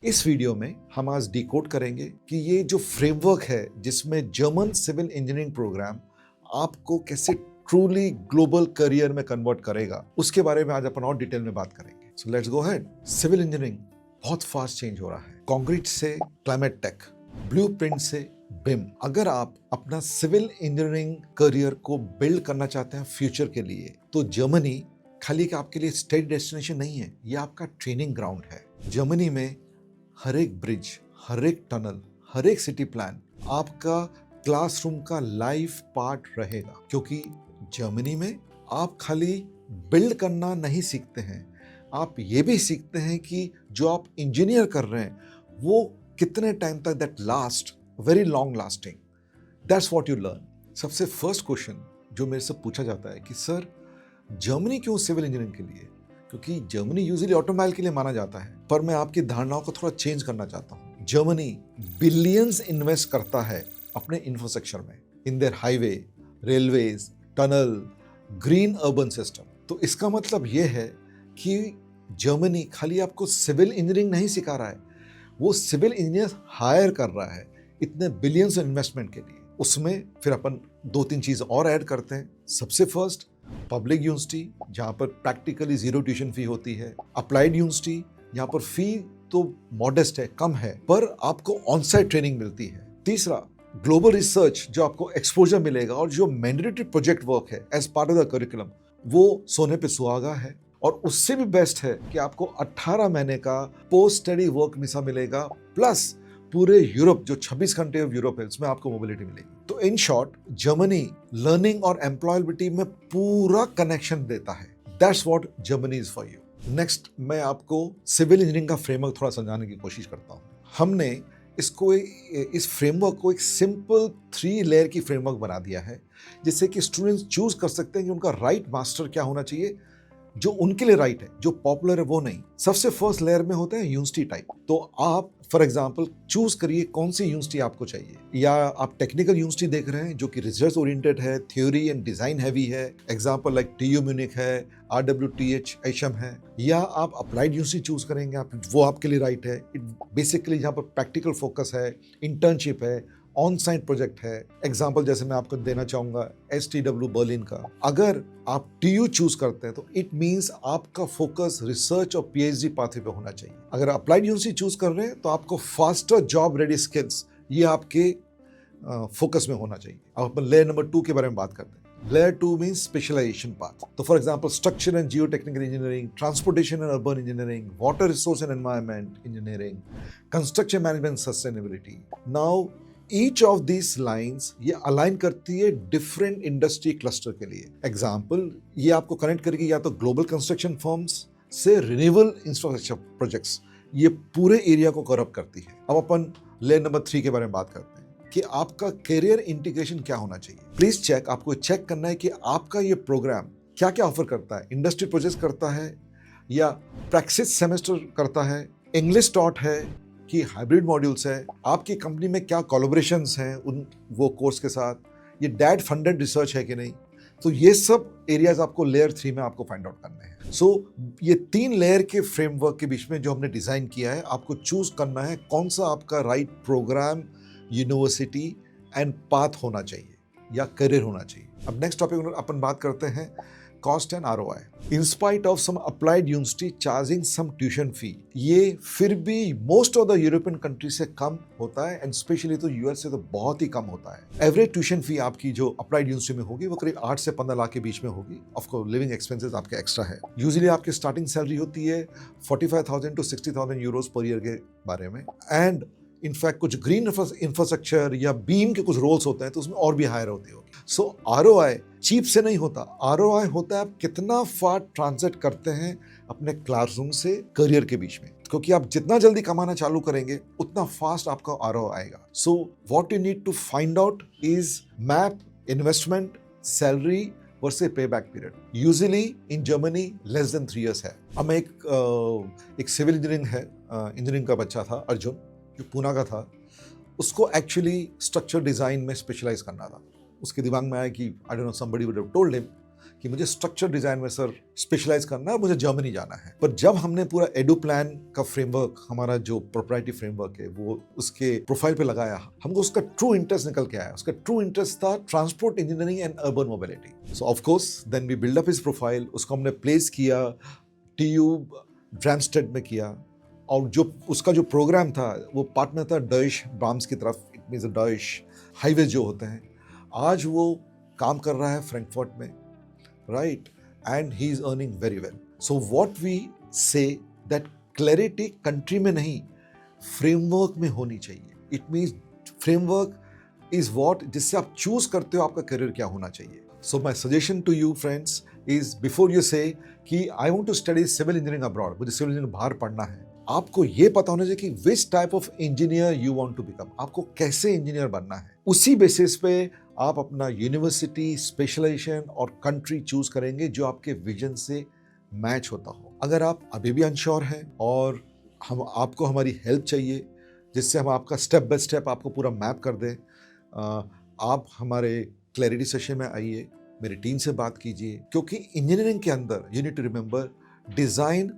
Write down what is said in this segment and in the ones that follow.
इस वीडियो में हम आज डिकोड करेंगे कि ये जो फ्रेमवर्क है जिसमें जर्मन सिविल इंजीनियरिंग प्रोग्राम आपको कैसे ट्रूली ग्लोबल करियर में कन्वर्ट करेगा, उसके बारे में आज अपन और डिटेल में बात करेंगे। So let's go ahead. Civil engineering बहुत फास्ट चेंज हो रहा है, कंक्रीट से क्लाइमेट टेक, ब्लूप्रिंट से बिम। अगर आप अपना सिविल इंजीनियरिंग करियर को बिल्ड करना चाहते हैं फ्यूचर के लिए, तो जर्मनी खाली आपके लिए स्टेट डेस्टिनेशन नहीं है, ये आपका ट्रेनिंग ग्राउंड है। जर्मनी में हर एक ब्रिज, हर एक टनल, हर एक सिटी प्लान आपका क्लासरूम का लाइव पार्ट रहेगा, क्योंकि जर्मनी में आप खाली बिल्ड करना नहीं सीखते हैं, आप ये भी सीखते हैं कि जो आप इंजीनियर कर रहे हैं वो कितने टाइम तक that last, very long lasting, that's what you learn. सबसे फर्स्ट क्वेश्चन जो मेरे से पूछा जाता है कि सर जर्मनी क्यों सिविल इंजीनियरिंग के लिए, क्योंकि जर्मनी यूजुअली ऑटोमोबाइल के लिए माना जाता है, पर मैं आपकी धारणाओं को थोड़ा चेंज करना चाहता हूँ। जर्मनी बिलियंस इन्वेस्ट करता है अपने इंफ्रास्ट्रक्चर में, in their highway, railways, tunnel, green urban system. तो इसका मतलब यह है कि जर्मनी खाली आपको सिविल इंजीनियरिंग नहीं सिखा रहा है, वो सिविल इंजीनियर हायर कर रहा है इतने बिलियंस इन्वेस्टमेंट के लिए। उसमें फिर अपन 2-3 चीज और ऐड करते हैं। सबसे फर्स्ट पब्लिक यूनिवर्सिटी, जहाँ पर प्रैक्टिकली जीरो ट्यूशन फी होती है। अप्लाइड यूनिवर्सिटी, यहाँ पर फी तो मॉडेस्ट है, कम है, पर आपको ऑन साइट ट्रेनिंग मिलती है। तीसरा ग्लोबल रिसर्च, जो आपको एक्सपोजर मिलेगा, और जो मैंडेटरी प्रोजेक्ट वर्क है as part of the curriculum, वो सोने पे सुहागा है। और उससे भी बेस्ट है कि आपको 18 महीने का पोस्ट स्टडी वर्क वीसा मिलेगा, प्लस पूरे यूरोप, जो 26 कंट्री ऑफ यूरोप है, उसमें आपको मोबिलिटी मिलेगी। तो इन शॉर्ट, जर्मनी लर्निंग और एम्प्लॉयबिलिटी में पूरा कनेक्शन देता है। That's what Germany is for you. Next, मैं आपको सिविल इंजीनियरिंग का फ्रेमवर्क थोड़ा समझाने की कोशिश करता हूँ। हमने इस फ्रेमवर्क को एक सिंपल 3 लेयर की फ्रेमवर्क बना दिया है, जिससे कि स्टूडेंट्स चूज कर सकते हैं कि उनका राइट मास्टर क्या होना चाहिए, जो उनके लिए राइट है, जो पॉपुलर है वो नहीं। सबसे फर्स्ट लेयर में होता है यूनिवर्सिटी टाइप। तो आप फॉर एग्जांपल चूज करिए कौन सी यूनिवर्सिटी आपको चाहिए। या आप टेक्निकल यूनिवर्सिटी देख रहे हैं जो कि रिसर्च ओरिएंटेड है, थ्योरी एंड डिजाइन हैवी है, एग्जांपल लाइक TU म्यूनिख है, RWTH एशम है। या आप अप्लाइड यूनिवर्सिटी चूज करेंगे, वो आपके लिए राइट है। इट बेसिकली जहाँ पर प्रैक्टिकल फोकस है, इंटर्नशिप है, ऑन साइट प्रोजेक्ट है। एग्जाम्पल जैसे मैं आपको देना चाहूंगा STW बर्लिन का। अगर आप TU चूज करते हैं तो इट मींस आपका फोकस रिसर्च और PhD पाथवे पे होना चाहिए। अगर अप्लाइड यूनिवर्सिटी चूज कर रहे हैं तो आपको फास्टर जॉब रेडी स्किल्स, ये आपके फोकस में होना चाहिए। अब अपन लेयर नंबर 2 के बारे में बात करते हैं। Layer 2 means specialization path. तो for example structure and geotechnical engineering, transportation and urban engineering, water resource and environment engineering, construction management sustainability. Now each of this lines ये अलाइन करती है डिफरेंट इंडस्ट्री क्लस्टर के लिए। Example, ये आपको connect करेगी या तो ग्लोबल कंस्ट्रक्शन फर्म्स से रिन्यूएबल इंफ्रास्ट्रक्चर प्रोजेक्ट्स, ये पूरे एरिया को कवर अप करती है। अब अपन लेयर नंबर 3 के बारे में बात करते हैं कि आपका करियर इंटीग्रेशन क्या होना चाहिए। प्लीज चेक, आपको चेक करना है कि आपका ये प्रोग्राम क्या क्या ऑफर करता है। इंडस्ट्री प्रोजेक्ट करता है या प्रैक्टिस सेमेस्टर करता है, इंग्लिश टॉट है कि हाइब्रिड मॉड्यूल्स है, आपकी कंपनी में क्या कोलैबोरेशंस हैं उन वो कोर्स के साथ, ये डैड फंडेड रिसर्च है कि नहीं। तो ये सब एरियाज आपको लेयर 3 में आपको फाइंड आउट करने हैं। सो ये 3 लेयर के फ्रेमवर्क के बीच में जो हमने डिजाइन किया है, आपको चूज करना है कौन सा आपका right program, university and path होना चाहिए या करियर होना चाहिए। अब नेक्स्ट टॉपिक अपन बात करते हैं cost and ROI। In spite of some applied university charging some tuition fee, ये फिर भी most of the European country से कम होता है, एंड स्पेशली तो US से तो बहुत ही कम होता है। एवरेज ट्यूशन फी आपकी जो अप्लाइड यूनिवर्सिटी में होगी वो करीब 8 से 15 लाख के बीच में होगी। ऑफकोर्स लिविंग एक्सपेंसेस आपके एक्स्ट्रा है। यूजुअली आपकी स्टार्टिंग सैलरी होती है 45,000 to 60,000 यूरोज पर ईयर के बारे में। एंड इनफैक्ट कुछ ग्रीन इंफ्रास्ट्रक्चर या बीम के कुछ रोल्स होते हैं तो उसमें और भी हायर होती होगी। सो ROI चीप से नहीं होता, ROI होता है आप कितना फार ट्रांजिट करते हैं अपने क्लासरूम से करियर के बीच में, क्योंकि आप जितना जल्दी कमाना चालू करेंगे उतना फास्ट आपका ROI आएगा। So what you need to find out is map investment, salary versus pay back period. Usually in Germany less than 3 years है। अब मैं एक सिविल इंजीनियरिंग का बच्चा था, अर्जुन, जो पूना का था। उसको एक्चुअली स्ट्रक्चर डिजाइन में स्पेशलाइज करना था। उसके दिमाग में आया कि I don't know, somebody would have told him कि मुझे स्ट्रक्चर डिजाइन में सर स्पेशलाइज करना है, मुझे जर्मनी जाना है। पर जब हमने पूरा एडु प्लान का फ्रेमवर्क, हमारा जो प्रोप्राइटरी फ्रेमवर्क है, वो उसके प्रोफाइल पे लगाया, हमको उसका ट्रू इंटरेस्ट निकल के आया। उसका ट्रू इंटरेस्ट था transport engineering and urban mobility. So of course then we build up his profile. उसको हमने प्लेस किया TU ड्रैमस्टेड में किया, और जो उसका जो प्रोग्राम था वो पार्टनर था डॉइश ब्राम्स की तरफ, इट मीन्स डॉइश हाईवे जो होते हैं। आज वो काम कर रहा है फ्रैंकफर्ट में, right, and he is earning very well. So what we say that clarity country में नहीं, फ्रेमवर्क में होनी चाहिए। It means framework is what, जिससे आप चूज करते हो आपका करियर क्या होना चाहिए। So my suggestion to you friends is, before you say कि I want to study civil engineering abroad, मुझे सिविल इंजीनियरिंग बाहर पढ़ना है, आपको ये पता होना चाहिए कि which type of engineer you want to become, आपको कैसे इंजीनियर बनना है। उसी बेसिस पे आप अपना यूनिवर्सिटी, स्पेशलाइजेशन और कंट्री चूज करेंगे जो आपके विजन से मैच होता हो। अगर आप अभी भी अनश्योर हैं और आपको हमारी हेल्प चाहिए, जिससे हम आपका स्टेप बाय स्टेप आपको पूरा मैप कर दें, आप हमारे क्लैरिटी सेशन में आइए, मेरी टीम से बात कीजिए। क्योंकि इंजीनियरिंग के अंदर you need to remember, design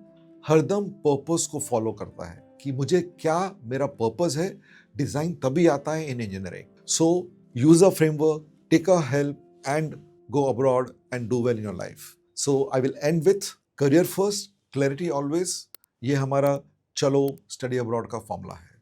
हरदम पर्पस को फॉलो करता है कि मुझे क्या मेरा पर्पस है। डिज़ाइन तभी आता है in engineering. So use a framework, take a help and go abroad and do well in your life. So I will end with career first, clarity always. ये हमारा चलो स्टडी अब्रॉड का formula है।